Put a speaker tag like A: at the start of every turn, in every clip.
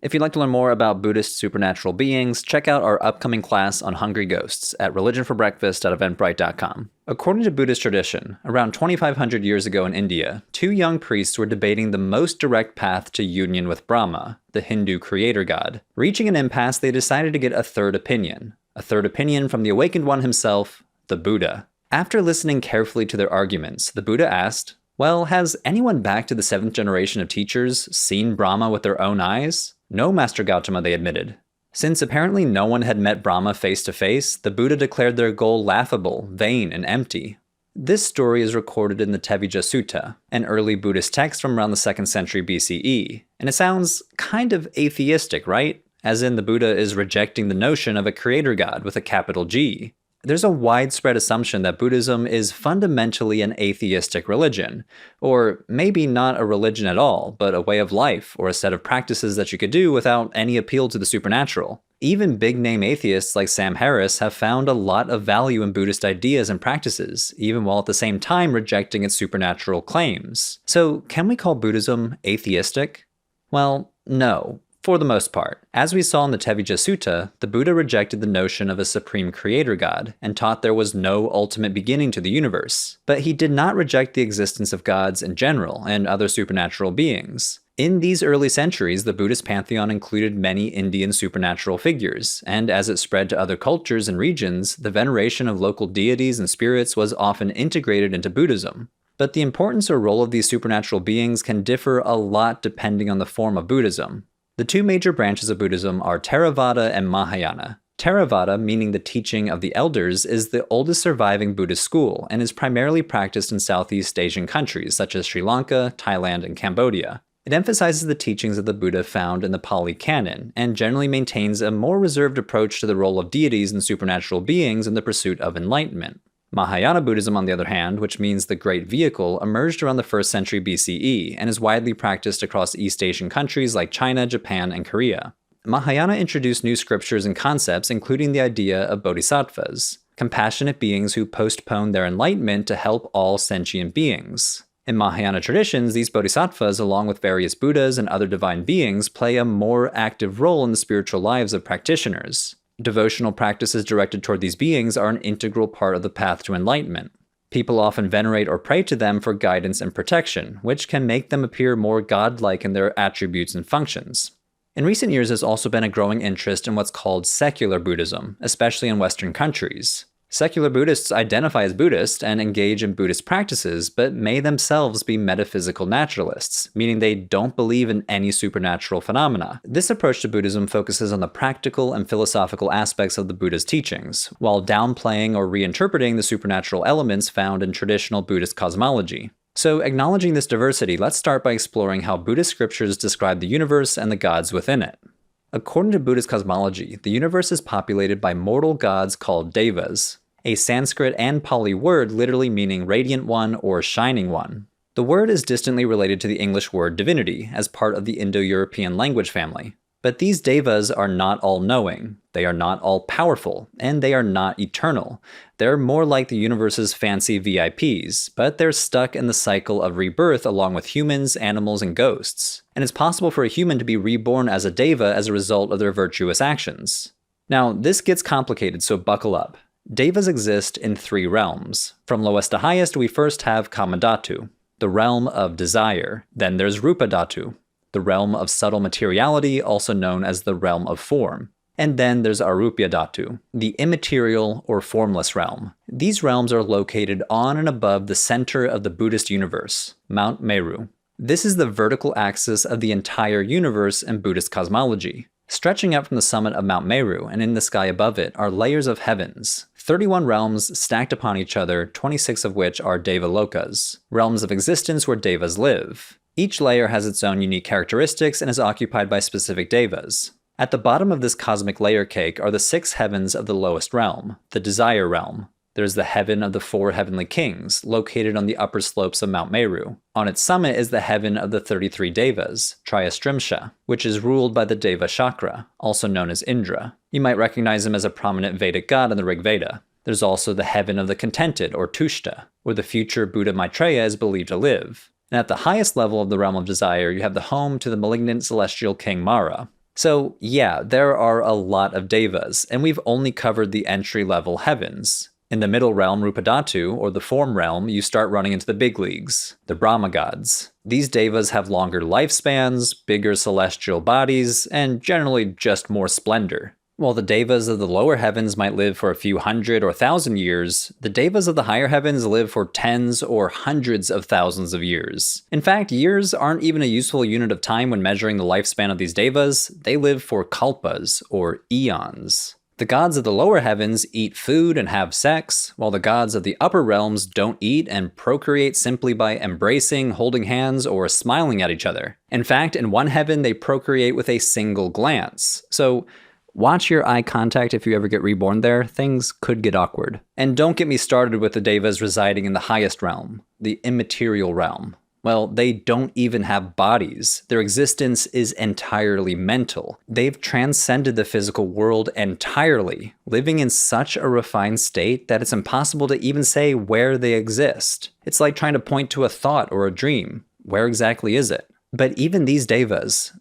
A: If you'd like to learn more about Buddhist supernatural beings, check out our upcoming class on hungry ghosts at religionforbreakfast.eventbrite.com. According to Buddhist tradition, around 2,500 years ago in India, two young priests were debating the most direct path to union with Brahma, the Hindu creator god. Reaching an impasse, they decided to get a third opinion from the awakened one himself, the Buddha. After listening carefully to their arguments, the Buddha asked, "Well, has anyone back to the 7th generation of teachers seen Brahma with their own eyes?" "No, Master Gautama," they admitted. Since apparently no one had met Brahma face to face, the Buddha declared their goal laughable, vain, and empty. This story is recorded in the Tevijja Sutta, an early Buddhist text from around the 2nd century BCE, and it sounds kind of atheistic, right? As in the Buddha is rejecting the notion of a creator god with a capital G. There's a widespread assumption that Buddhism is fundamentally an atheistic religion, or maybe not a religion at all, but a way of life or a set of practices that you could do without any appeal to the supernatural. Even big-name atheists like Sam Harris have found a lot of value in Buddhist ideas and practices, even while at the same time rejecting its supernatural claims. So, can we call Buddhism atheistic? Well, no. For the most part. As we saw in the Tevijja Sutta, the Buddha rejected the notion of a supreme creator god and taught there was no ultimate beginning to the universe. But he did not reject the existence of gods in general and other supernatural beings. In these early centuries, the Buddhist pantheon included many Indian supernatural figures, and as it spread to other cultures and regions, the veneration of local deities and spirits was often integrated into Buddhism. But the importance or role of these supernatural beings can differ a lot depending on the form of Buddhism. The two major branches of Buddhism are Theravada and Mahayana. Theravada, meaning the teaching of the elders, is the oldest surviving Buddhist school and is primarily practiced in Southeast Asian countries such as Sri Lanka, Thailand, and Cambodia. It emphasizes the teachings of the Buddha found in the Pali Canon and generally maintains a more reserved approach to the role of deities and supernatural beings in the pursuit of enlightenment. Mahayana Buddhism, on the other hand, which means the Great Vehicle, emerged around the 1st century BCE and is widely practiced across East Asian countries like China, Japan, and Korea. Mahayana introduced new scriptures and concepts, including the idea of Bodhisattvas, compassionate beings who postpone their enlightenment to help all sentient beings. In Mahayana traditions, these bodhisattvas, along with various Buddhas and other divine beings, play a more active role in the spiritual lives of practitioners. Devotional practices directed toward these beings are an integral part of the path to enlightenment. People often venerate or pray to them for guidance and protection, which can make them appear more godlike in their attributes and functions. In recent years, there's also been a growing interest in what's called secular Buddhism, especially in Western countries. Secular Buddhists identify as Buddhist and engage in Buddhist practices, but may themselves be metaphysical naturalists, meaning they don't believe in any supernatural phenomena. This approach to Buddhism focuses on the practical and philosophical aspects of the Buddha's teachings, while downplaying or reinterpreting the supernatural elements found in traditional Buddhist cosmology. So, acknowledging this diversity, let's start by exploring how Buddhist scriptures describe the universe and the gods within it. According to Buddhist cosmology, the universe is populated by mortal gods called Devas, a Sanskrit and Pali word literally meaning radiant one or shining one. The word is distantly related to the English word divinity, as part of the Indo-European language family. But these devas are not all-knowing, they are not all-powerful, and they are not eternal. They're more like the universe's fancy VIPs, but they're stuck in the cycle of rebirth along with humans, animals, and ghosts. And it's possible for a human to be reborn as a deva as a result of their virtuous actions. Now, this gets complicated, so buckle up. Devas exist in 3 realms. From lowest to highest, we first have Kamadhatu, the realm of desire. Then there's Rupadhatu, the realm of subtle materiality, also known as the realm of form. And then there's Arupyadhatu, the immaterial or formless realm. These realms are located on and above the center of the Buddhist universe, Mount Meru. This is the vertical axis of the entire universe in Buddhist cosmology. Stretching out from the summit of Mount Meru and in the sky above it are layers of heavens, 31 realms stacked upon each other, 26 of which are Devalokas, realms of existence where devas live. Each layer has its own unique characteristics and is occupied by specific devas. At the bottom of this cosmic layer cake are the 6 heavens of the lowest realm, the desire realm. There's the heaven of the 4 heavenly kings, located on the upper slopes of Mount Meru. On its summit is the heaven of the 33 devas, Triyastrimsha, which is ruled by the Deva Chakra, also known as Indra. You might recognize him as a prominent Vedic god in the Rig Veda. There's also the heaven of the contented, or Tushta, where the future Buddha Maitreya is believed to live. And at the highest level of the realm of desire, you have the home to the malignant celestial king Mara. So yeah, there are a lot of Devas, and we've only covered the entry-level heavens. In the middle realm, Rupadhatu, or the form realm, you start running into the big leagues, the Brahma gods. These Devas have longer lifespans, bigger celestial bodies, and generally just more splendor. While the Devas of the lower heavens might live for a few hundred or thousand years, the Devas of the higher heavens live for tens or hundreds of thousands of years. In fact, years aren't even a useful unit of time when measuring the lifespan of these Devas. They live for kalpas, or eons. The gods of the lower heavens eat food and have sex, while the gods of the upper realms don't eat and procreate simply by embracing, holding hands, or smiling at each other. In fact, in one heaven, they procreate with a single glance. So, watch your eye contact if you ever get reborn there. Things could get awkward. And don't get me started with the Devas residing in the highest realm, the immaterial realm. Well, they don't even have bodies. Their existence is entirely mental. They've transcended the physical world entirely, living in such a refined state that it's impossible to even say where they exist. It's like trying to point to a thought or a dream. Where exactly is it? But even these Devas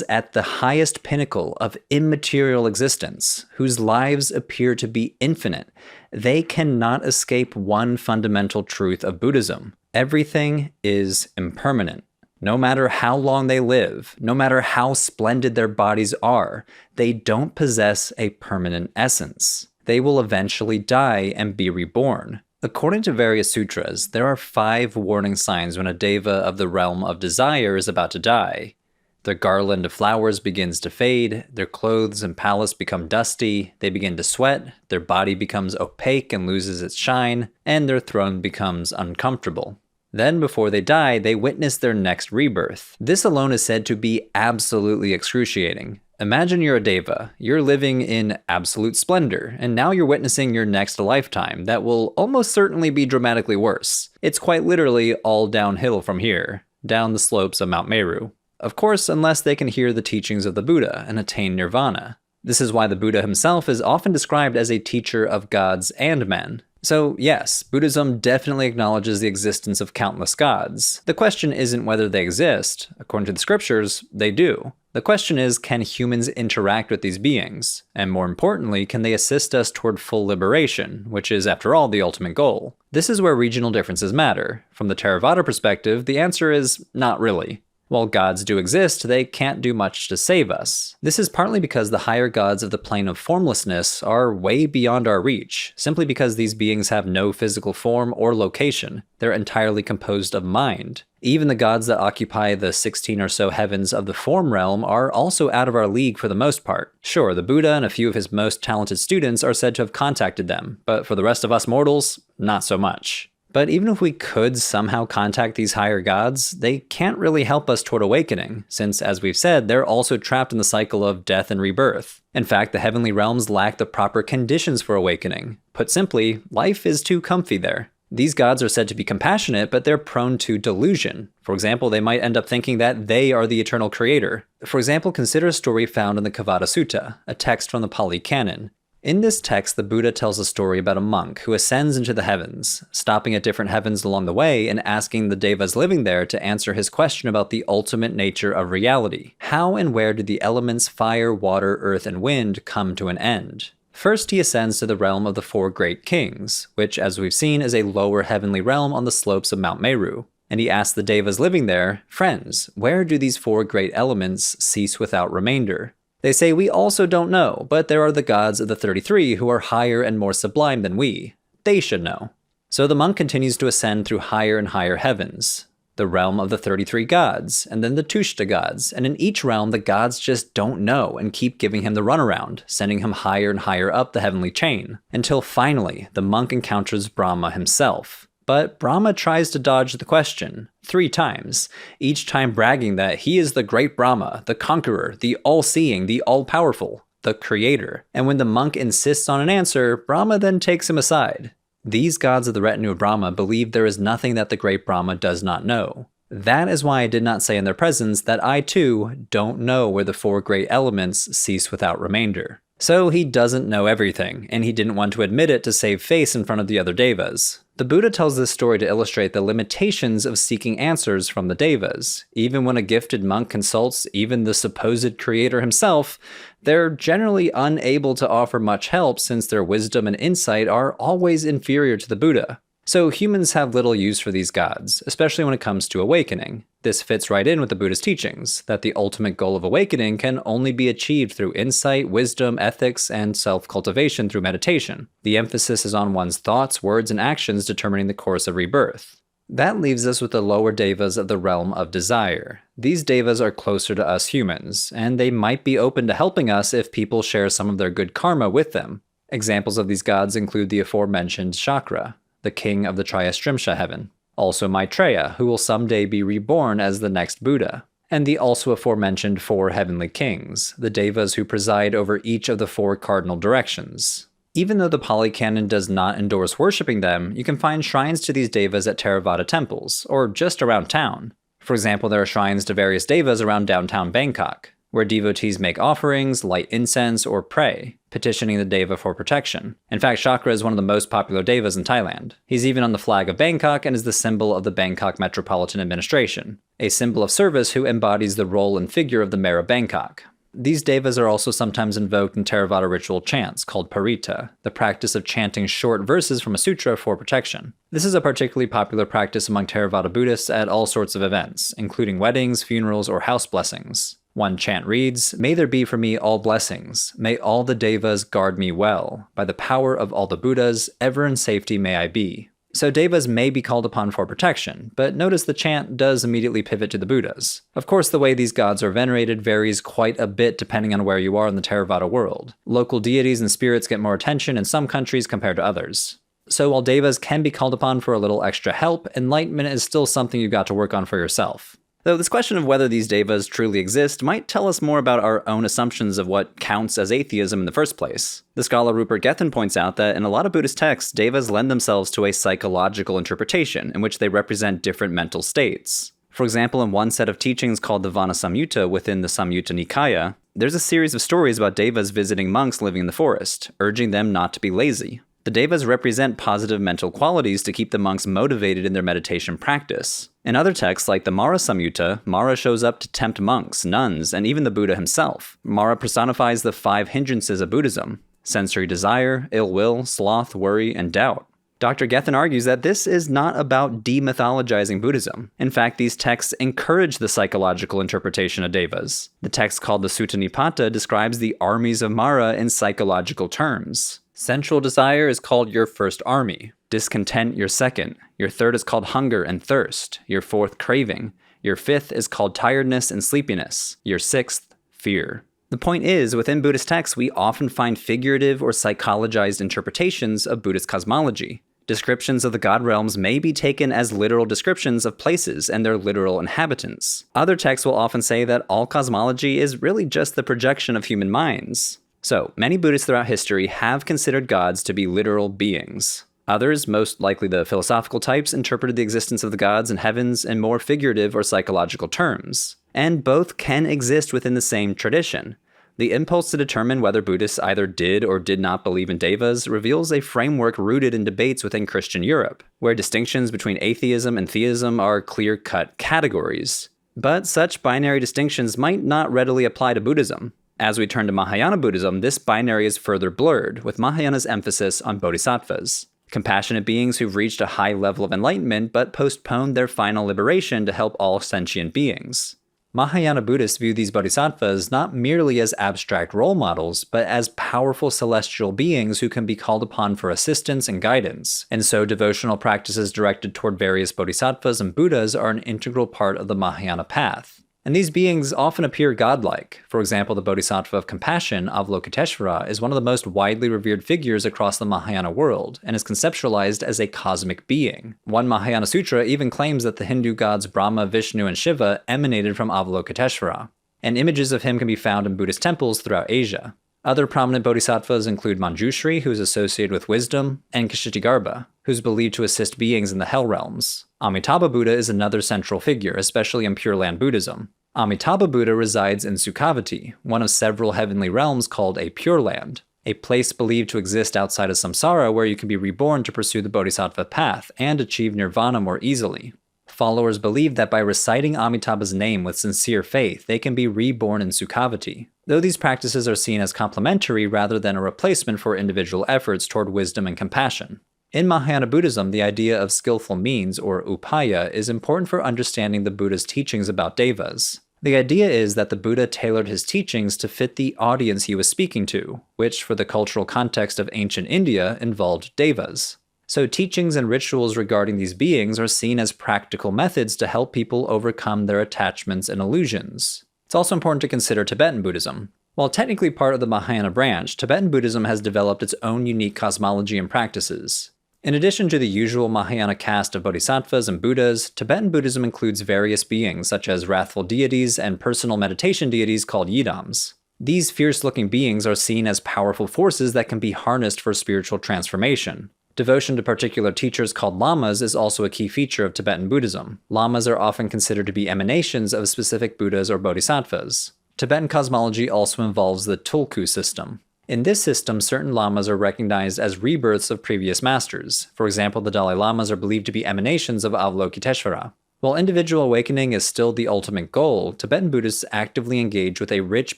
A: at the highest pinnacle of immaterial existence, whose lives appear to be infinite, they cannot escape one fundamental truth of Buddhism. Everything is impermanent. No matter how long they live, no matter how splendid their bodies are, they don't possess a permanent essence. They will eventually die and be reborn. According to various sutras, there are 5 warning signs when a Deva of the realm of desire is about to die. Their garland of flowers begins to fade, their clothes and palace become dusty, they begin to sweat, their body becomes opaque and loses its shine, and their throne becomes uncomfortable. Then, before they die, they witness their next rebirth. This alone is said to be absolutely excruciating. Imagine you're a Deva, you're living in absolute splendor, and now you're witnessing your next lifetime that will almost certainly be dramatically worse. It's quite literally all downhill from here, down the slopes of Mount Meru. Of course, unless they can hear the teachings of the Buddha and attain nirvana. This is why the Buddha himself is often described as a teacher of gods and men. So yes, Buddhism definitely acknowledges the existence of countless gods. The question isn't whether they exist. According to the scriptures, they do. The question is, can humans interact with these beings? And more importantly, can they assist us toward full liberation, which is, after all, the ultimate goal? This is where regional differences matter. From the Theravada perspective, the answer is not really. While gods do exist, they can't do much to save us. This is partly because the higher gods of the plane of formlessness are way beyond our reach, simply because these beings have no physical form or location. They're entirely composed of mind. Even the gods that occupy the 16 or so heavens of the form realm are also out of our league for the most part. Sure, the Buddha and a few of his most talented students are said to have contacted them, but for the rest of us mortals, not so much. But even if we could somehow contact these higher gods, they can't really help us toward awakening, since, as we've said, they're also trapped in the cycle of death and rebirth. In fact, the heavenly realms lack the proper conditions for awakening. Put simply, life is too comfy there. These gods are said to be compassionate, but they're prone to delusion. For example, they might end up thinking that they are the eternal creator. For example, consider a story found in the Kavada Sutta, a text from the Pali Canon. In this text, the Buddha tells a story about a monk who ascends into the heavens, stopping at different heavens along the way and asking the Devas living there to answer his question about the ultimate nature of reality. How and where did the elements fire, water, earth, and wind come to an end? First, he ascends to the realm of the 4 great kings, which, as we've seen, is a lower heavenly realm on the slopes of Mount Meru. And he asks the Devas living there, "Friends, where do these 4 great elements cease without remainder?" They say, "We also don't know, but there are the gods of the 33 who are higher and more sublime than we. They should know." So the monk continues to ascend through higher and higher heavens, the realm of the 33 gods, and then the Tushta gods, and in each realm the gods just don't know and keep giving him the runaround, sending him higher and higher up the heavenly chain, until finally the monk encounters Brahma himself. But Brahma tries to dodge the question 3 times, each time bragging that he is the great Brahma, the conqueror, the all-seeing, the all-powerful, the creator. And when the monk insists on an answer, Brahma then takes him aside. These gods of the retinue of Brahma believe there is nothing that the great Brahma does not know. That is why I did not say in their presence that I too don't know where the 4 great elements cease without remainder. So he doesn't know everything, and he didn't want to admit it to save face in front of the other Devas. The Buddha tells this story to illustrate the limitations of seeking answers from the Devas. Even when a gifted monk consults even the supposed creator himself, they're generally unable to offer much help since their wisdom and insight are always inferior to the Buddha. So humans have little use for these gods, especially when it comes to awakening. This fits right in with the Buddhist teachings, that the ultimate goal of awakening can only be achieved through insight, wisdom, ethics, and self-cultivation through meditation. The emphasis is on one's thoughts, words, and actions determining the course of rebirth. That leaves us with the lower devas of the realm of desire. These devas are closer to us humans, and they might be open to helping us if people share some of their good karma with them. Examples of these gods include the aforementioned Chakra, the king of the Triastrimsha heaven. Also Maitreya, who will someday be reborn as the next Buddha. And the also aforementioned 4 heavenly kings, the devas who preside over each of the 4 cardinal directions. Even though the Pali Canon does not endorse worshipping them, you can find shrines to these devas at Theravada temples, or just around town. For example, there are shrines to various devas around downtown Bangkok, where devotees make offerings, light incense, or pray, petitioning the deva for protection. In fact, Chakra is one of the most popular devas in Thailand. He's even on the flag of Bangkok and is the symbol of the Bangkok Metropolitan Administration, a symbol of service who embodies the role and figure of the mayor of Bangkok. These devas are also sometimes invoked in Theravada ritual chants called parita, the practice of chanting short verses from a sutra for protection. This is a particularly popular practice among Theravada Buddhists at all sorts of events, including weddings, funerals, or house blessings. One chant reads, "May there be for me all blessings. May all the devas guard me well. By the power of all the Buddhas, ever in safety may I be." So devas may be called upon for protection, but notice the chant does immediately pivot to the Buddhas. Of course, the way these gods are venerated varies quite a bit depending on where you are in the Theravada world. Local deities and spirits get more attention in some countries compared to others. So while devas can be called upon for a little extra help, enlightenment is still something you've got to work on for yourself. Though this question of whether these devas truly exist might tell us more about our own assumptions of what counts as atheism in the first place. The scholar Rupert Gethin points out that in a lot of Buddhist texts, devas lend themselves to a psychological interpretation in which they represent different mental states. For example, in one set of teachings called the Vana Samyutta within the Samyutta Nikaya, there's a series of stories about devas visiting monks living in the forest, urging them not to be lazy. The devas represent positive mental qualities to keep the monks motivated in their meditation practice. In other texts, like the Mara Samyutta, Mara shows up to tempt monks, nuns, and even the Buddha himself. Mara personifies the 5 hindrances of Buddhism: sensory desire, ill will, sloth, worry, and doubt. Dr. Gethin argues that this is not about demythologizing Buddhism. In fact, these texts encourage the psychological interpretation of devas. The text called the Sutta Nipata describes the armies of Mara in psychological terms. Sensual desire is called your first army, discontent your second, your third is called hunger and thirst, your fourth craving, your fifth is called tiredness and sleepiness, your sixth fear. The point is, within Buddhist texts, we often find figurative or psychologized interpretations of Buddhist cosmology. Descriptions of the god realms may be taken as literal descriptions of places and their literal inhabitants. Other texts will often say that all cosmology is really just the projection of human minds. So, many Buddhists throughout history have considered gods to be literal beings. Others, most likely the philosophical types, interpreted the existence of the gods and heavens in more figurative or psychological terms. And both can exist within the same tradition. The impulse to determine whether Buddhists either did or did not believe in devas reveals a framework rooted in debates within Christian Europe, where distinctions between atheism and theism are clear-cut categories. But such binary distinctions might not readily apply to Buddhism. As we turn to Mahayana Buddhism, this binary is further blurred, with Mahayana's emphasis on Bodhisattvas, compassionate beings who've reached a high level of enlightenment but postponed their final liberation to help all sentient beings. Mahayana Buddhists view these bodhisattvas not merely as abstract role models, but as powerful celestial beings who can be called upon for assistance and guidance, and so devotional practices directed toward various bodhisattvas and Buddhas are an integral part of the Mahayana path. And these beings often appear godlike. For example, the Bodhisattva of compassion, Avalokiteshvara, is one of the most widely revered figures across the Mahayana world, and is conceptualized as a cosmic being. One Mahayana sutra even claims that the Hindu gods Brahma, Vishnu, and Shiva emanated from Avalokiteshvara, and images of him can be found in Buddhist temples throughout Asia. Other prominent bodhisattvas include Manjushri, who is associated with wisdom, and Kshitigarbha, who is believed to assist beings in the hell realms. Amitabha Buddha is another central figure, especially in Pure Land Buddhism. Amitabha Buddha resides in Sukhavati, one of several heavenly realms called a Pure Land. a place believed to exist outside of samsara where you can be reborn to pursue the Bodhisattva path and achieve nirvana more easily. Followers believe that by reciting Amitabha's name with sincere faith, they can be reborn in Sukhavati, though these practices are seen as complementary rather than a replacement for individual efforts toward wisdom and compassion. In Mahayana Buddhism, the idea of skillful means, or upaya, is important for understanding the Buddha's teachings about Devas. The idea is that the Buddha tailored his teachings to fit the audience he was speaking to, which, for the cultural context of ancient India, involved Devas. So teachings and rituals regarding these beings are seen as practical methods to help people overcome their attachments and illusions. It's also important to consider Tibetan Buddhism. While technically part of the Mahayana branch, Tibetan Buddhism has developed its own unique cosmology and practices. In addition to the usual Mahayana caste of bodhisattvas and Buddhas, Tibetan Buddhism includes various beings such as wrathful deities and personal meditation deities called yidams. These fierce-looking beings are seen as powerful forces that can be harnessed for spiritual transformation. Devotion to particular teachers called lamas is also a key feature of Tibetan Buddhism. Lamas are often considered to be emanations of specific Buddhas or bodhisattvas. Tibetan cosmology also involves the tulku system. In this system, certain lamas are recognized as rebirths of previous masters. For example, the Dalai Lamas are believed to be emanations of Avalokiteshvara. While individual awakening is still the ultimate goal, Tibetan Buddhists actively engage with a rich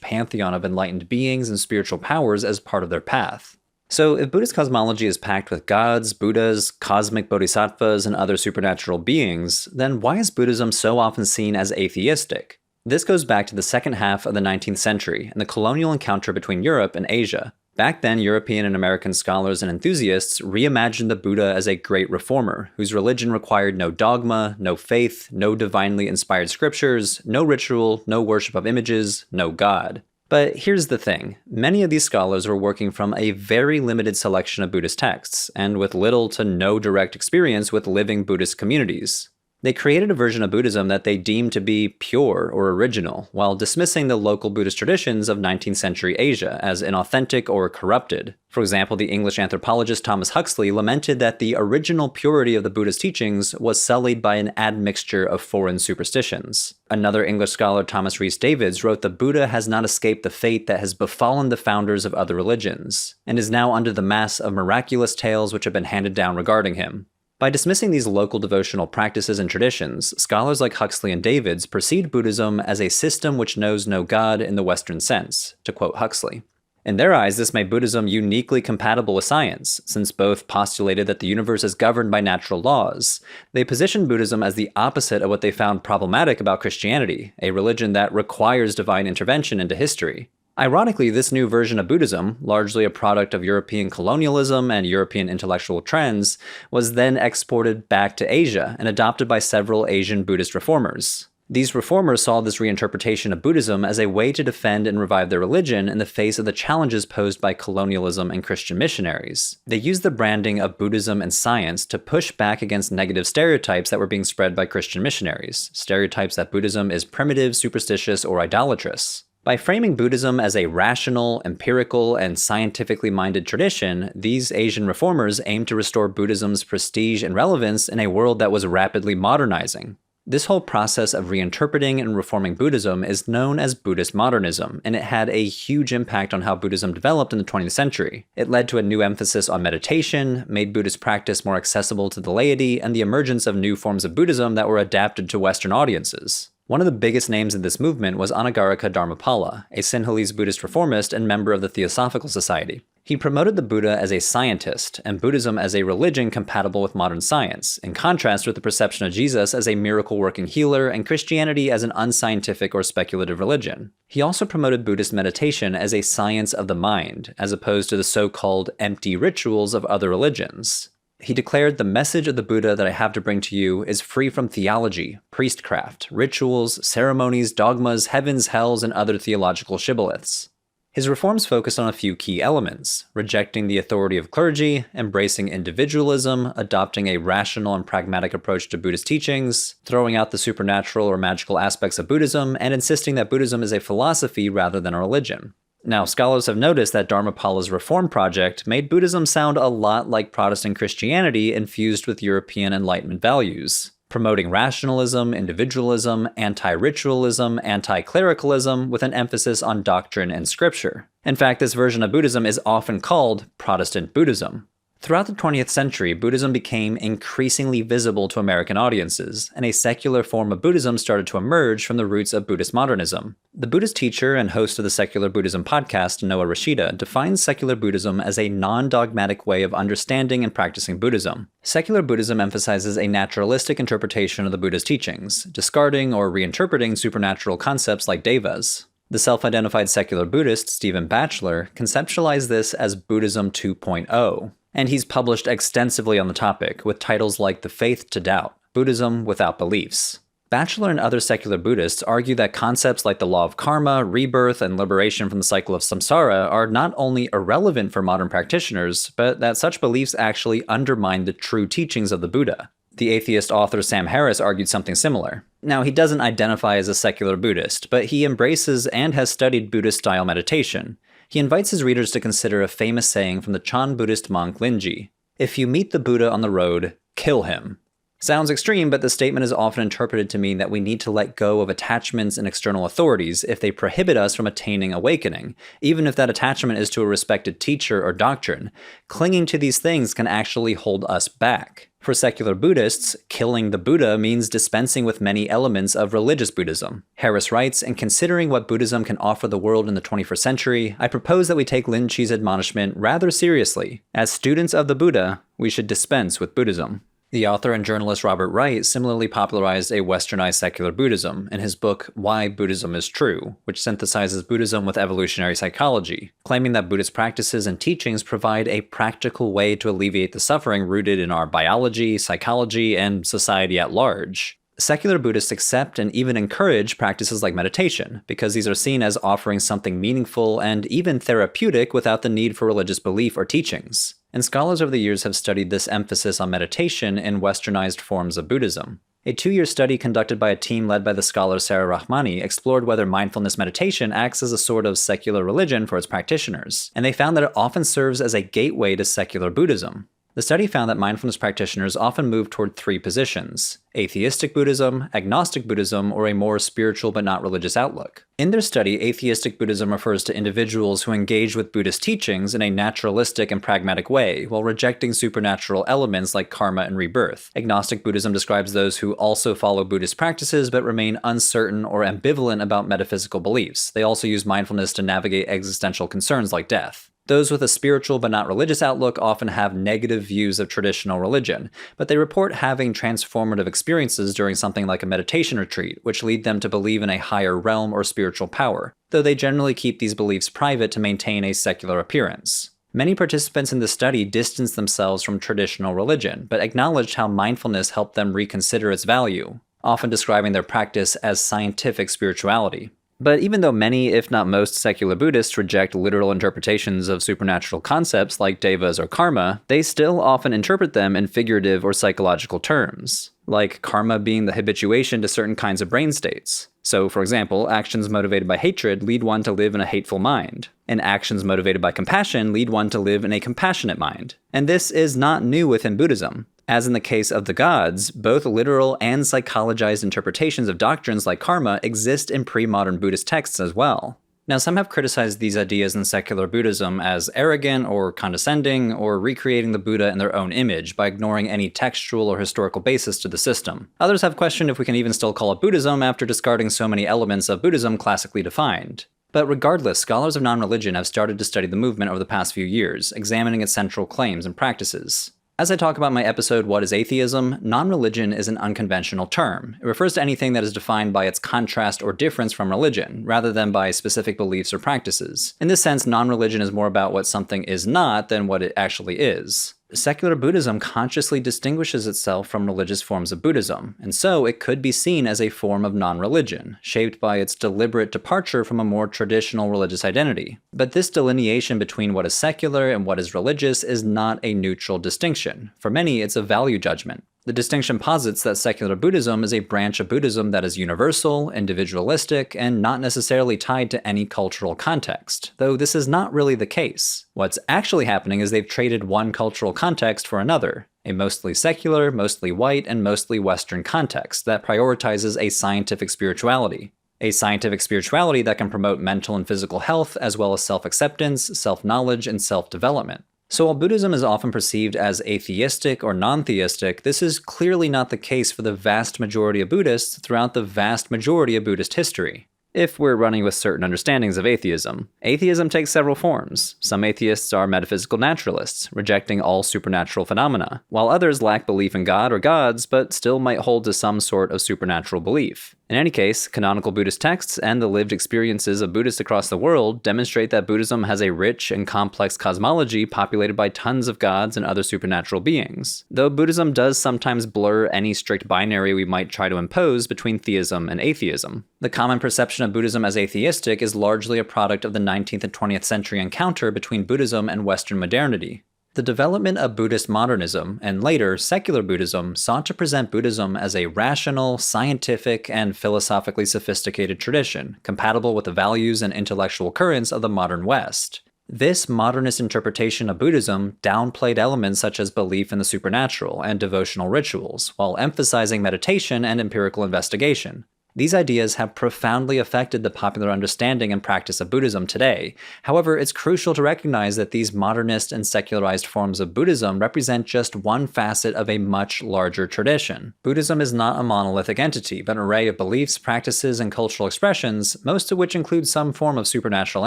A: pantheon of enlightened beings and spiritual powers as part of their path. So, if Buddhist cosmology is packed with gods, Buddhas, cosmic bodhisattvas, and other supernatural beings, then why is Buddhism so often seen as atheistic? This goes back to the second half of the 19th century and the colonial encounter between Europe and Asia. Back then, European and American scholars and enthusiasts reimagined the Buddha as a great reformer, whose religion required no dogma, no faith, no divinely inspired scriptures, no ritual, no worship of images, no God. But here's the thing, many of these scholars were working from a very limited selection of Buddhist texts, and with little to no direct experience with living Buddhist communities. They created a version of Buddhism that they deemed to be pure or original, while dismissing the local Buddhist traditions of 19th century Asia as inauthentic or corrupted. For example, the English anthropologist Thomas Huxley lamented that the original purity of the Buddhist teachings was sullied by an admixture of foreign superstitions. Another English scholar, Thomas Rhys Davids, wrote the Buddha has not escaped the fate that has befallen the founders of other religions, and is now under the mass of miraculous tales which have been handed down regarding him. By dismissing these local devotional practices and traditions, scholars like Huxley and Davids perceived Buddhism as a system which knows no God in the Western sense, to quote Huxley. In their eyes, this made Buddhism uniquely compatible with science, since both postulated that the universe is governed by natural laws. They positioned Buddhism as the opposite of what they found problematic about Christianity, a religion that requires divine intervention into history. Ironically, this new version of Buddhism, largely a product of European colonialism and European intellectual trends, was then exported back to Asia and adopted by several Asian Buddhist reformers. These reformers saw this reinterpretation of Buddhism as a way to defend and revive their religion in the face of the challenges posed by colonialism and Christian missionaries. They used the branding of Buddhism and science to push back against negative stereotypes that were being spread by Christian missionaries, stereotypes that Buddhism is primitive, superstitious, or idolatrous. By framing Buddhism as a rational, empirical, and scientifically minded tradition, these Asian reformers aimed to restore Buddhism's prestige and relevance in a world that was rapidly modernizing. This whole process of reinterpreting and reforming Buddhism is known as Buddhist Modernism, and it had a huge impact on how Buddhism developed in the 20th century. It led to a new emphasis on meditation, made Buddhist practice more accessible to the laity, and the emergence of new forms of Buddhism that were adapted to Western audiences. One of the biggest names in this movement was Anagarika Dharmapala, a Sinhalese Buddhist reformist and member of the Theosophical Society. He promoted the Buddha as a scientist and Buddhism as a religion compatible with modern science, in contrast with the perception of Jesus as a miracle-working healer and Christianity as an unscientific or speculative religion. He also promoted Buddhist meditation as a science of the mind, as opposed to the so-called empty rituals of other religions. He declared, "The message of the Buddha that I have to bring to you is free from theology, priestcraft, rituals, ceremonies, dogmas, heavens, hells, and other theological shibboleths." His reforms focused on a few key elements: rejecting the authority of clergy, embracing individualism, adopting a rational and pragmatic approach to Buddhist teachings, throwing out the supernatural or magical aspects of Buddhism, and insisting that Buddhism is a philosophy rather than a religion. Now, scholars have noticed that Dharmapala's reform project made Buddhism sound a lot like Protestant Christianity infused with European Enlightenment values, promoting rationalism, individualism, anti-ritualism, anti-clericalism with an emphasis on doctrine and scripture. In fact, this version of Buddhism is often called Protestant Buddhism. Throughout the 20th century, Buddhism became increasingly visible to American audiences, and a secular form of Buddhism started to emerge from the roots of Buddhist Modernism. The Buddhist teacher and host of the Secular Buddhism podcast, Noah Rashida, defines secular Buddhism as a non-dogmatic way of understanding and practicing Buddhism. Secular Buddhism emphasizes a naturalistic interpretation of the Buddha's teachings, discarding or reinterpreting supernatural concepts like Devas. The self-identified secular Buddhist, Stephen Batchelor, conceptualized this as Buddhism 2.0. And he's published extensively on the topic, with titles like The Faith to Doubt, Buddhism Without Beliefs. Batchelor and other secular Buddhists argue that concepts like the law of karma, rebirth, and liberation from the cycle of samsara are not only irrelevant for modern practitioners, but that such beliefs actually undermine the true teachings of the Buddha. The atheist author Sam Harris argued something similar. Now, he doesn't identify as a secular Buddhist, but he embraces and has studied Buddhist-style meditation. He invites his readers to consider a famous saying from the Chan Buddhist monk Linji: "If you meet the Buddha on the road, kill him." Sounds extreme, but the statement is often interpreted to mean that we need to let go of attachments and external authorities if they prohibit us from attaining awakening, even if that attachment is to a respected teacher or doctrine. Clinging to these things can actually hold us back. For secular Buddhists, killing the Buddha means dispensing with many elements of religious Buddhism. Harris writes, "In considering what Buddhism can offer the world in the 21st century, I propose that we take Lin Chi's admonishment rather seriously. As students of the Buddha, we should dispense with Buddhism." The author and journalist Robert Wright similarly popularized a westernized secular Buddhism in his book Why Buddhism is True, which synthesizes Buddhism with evolutionary psychology, claiming that Buddhist practices and teachings provide a practical way to alleviate the suffering rooted in our biology, psychology, and society at large. Secular Buddhists accept and even encourage practices like meditation, because these are seen as offering something meaningful and even therapeutic without the need for religious belief or teachings. And scholars over the years have studied this emphasis on meditation in westernized forms of Buddhism. A 2-year study conducted by a team led by the scholar Sarah Rahmani explored whether mindfulness meditation acts as a sort of secular religion for its practitioners, and they found that it often serves as a gateway to secular Buddhism. The study found that mindfulness practitioners often move toward 3 positions: atheistic Buddhism, agnostic Buddhism, or a more spiritual but not religious outlook. In their study, atheistic Buddhism refers to individuals who engage with Buddhist teachings in a naturalistic and pragmatic way, while rejecting supernatural elements like karma and rebirth. Agnostic Buddhism describes those who also follow Buddhist practices but remain uncertain or ambivalent about metaphysical beliefs. They also use mindfulness to navigate existential concerns like death. Those with a spiritual but not religious outlook often have negative views of traditional religion, but they report having transformative experiences during something like a meditation retreat, which lead them to believe in a higher realm or spiritual power, though they generally keep these beliefs private to maintain a secular appearance. Many participants in the study distanced themselves from traditional religion, but acknowledged how mindfulness helped them reconsider its value, often describing their practice as scientific spirituality. But even though many, if not most, secular Buddhists reject literal interpretations of supernatural concepts like devas or karma, they still often interpret them in figurative or psychological terms, like karma being the habituation to certain kinds of brain states. So, for example, actions motivated by hatred lead one to live in a hateful mind, and actions motivated by compassion lead one to live in a compassionate mind. And this is not new within Buddhism. As in the case of the gods, both literal and psychologized interpretations of doctrines like karma exist in pre-modern Buddhist texts as well. Now, some have criticized these ideas in secular Buddhism as arrogant or condescending, or recreating the Buddha in their own image by ignoring any textual or historical basis to the system. Others have questioned if we can even still call it Buddhism after discarding so many elements of Buddhism classically defined. But regardless, scholars of non-religion have started to study the movement over the past few years, examining its central claims and practices. As I talk about my episode, What is Atheism?, non-religion is an unconventional term. It refers to anything that is defined by its contrast or difference from religion, rather than by specific beliefs or practices. In this sense, non-religion is more about what something is not than what it actually is. Secular Buddhism consciously distinguishes itself from religious forms of Buddhism, and so it could be seen as a form of non-religion, shaped by its deliberate departure from a more traditional religious identity. But this delineation between what is secular and what is religious is not a neutral distinction. For many, it's a value judgment. The distinction posits that secular Buddhism is a branch of Buddhism that is universal, individualistic, and not necessarily tied to any cultural context, though this is not really the case. What's actually happening is they've traded one cultural context for another, a mostly secular, mostly white, and mostly Western context that prioritizes a scientific spirituality. a scientific spirituality that can promote mental and physical health, as well as self-acceptance, self-knowledge, and self-development. So while Buddhism is often perceived as atheistic or non-theistic, this is clearly not the case for the vast majority of Buddhists throughout the vast majority of Buddhist history. If we're running with certain understandings of atheism. Atheism takes several forms. Some atheists are metaphysical naturalists, rejecting all supernatural phenomena, while others lack belief in God or gods, but still might hold to some sort of supernatural belief. In any case, canonical Buddhist texts and the lived experiences of Buddhists across the world demonstrate that Buddhism has a rich and complex cosmology populated by tons of gods and other supernatural beings, though Buddhism does sometimes blur any strict binary we might try to impose between theism and atheism. The common perception of Buddhism as atheistic is largely a product of the 19th and 20th century encounter between Buddhism and Western modernity. The development of Buddhist Modernism, and later secular Buddhism, sought to present Buddhism as a rational, scientific, and philosophically sophisticated tradition, compatible with the values and intellectual currents of the modern West. This modernist interpretation of Buddhism downplayed elements such as belief in the supernatural and devotional rituals, while emphasizing meditation and empirical investigation. These ideas have profoundly affected the popular understanding and practice of Buddhism today. However, it's crucial to recognize that these modernist and secularized forms of Buddhism represent just one facet of a much larger tradition. Buddhism is not a monolithic entity, but an array of beliefs, practices, and cultural expressions, most of which include some form of supernatural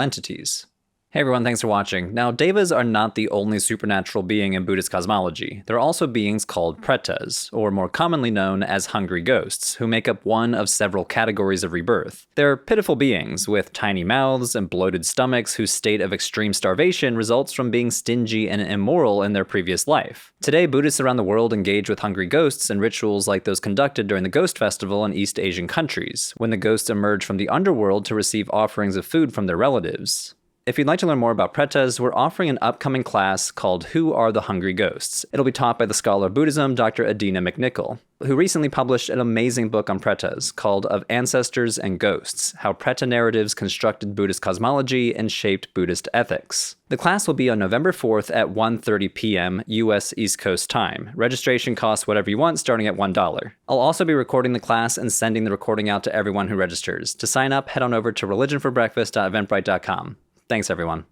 A: entities. Hey everyone, thanks for watching. Now, Devas are not the only supernatural being in Buddhist cosmology. There are also beings called pretas, or more commonly known as hungry ghosts, who make up one of several categories of rebirth. They're pitiful beings with tiny mouths and bloated stomachs whose state of extreme starvation results from being stingy and immoral in their previous life. Today, Buddhists around the world engage with hungry ghosts in rituals like those conducted during the Ghost Festival in East Asian countries, when the ghosts emerge from the underworld to receive offerings of food from their relatives. If you'd like to learn more about pretas, we're offering an upcoming class called Who Are the Hungry Ghosts? It'll be taught by the scholar of Buddhism, Dr. Adina McNichol, who recently published an amazing book on pretas called Of Ancestors and Ghosts, How Preta Narratives Constructed Buddhist Cosmology and Shaped Buddhist Ethics. The class will be on November 4th at 1:30 p.m. U.S. East Coast time. Registration costs whatever you want, starting at $1. I'll also be recording the class and sending the recording out to everyone who registers. To sign up, head on over to religionforbreakfast.eventbrite.com. Thanks, everyone.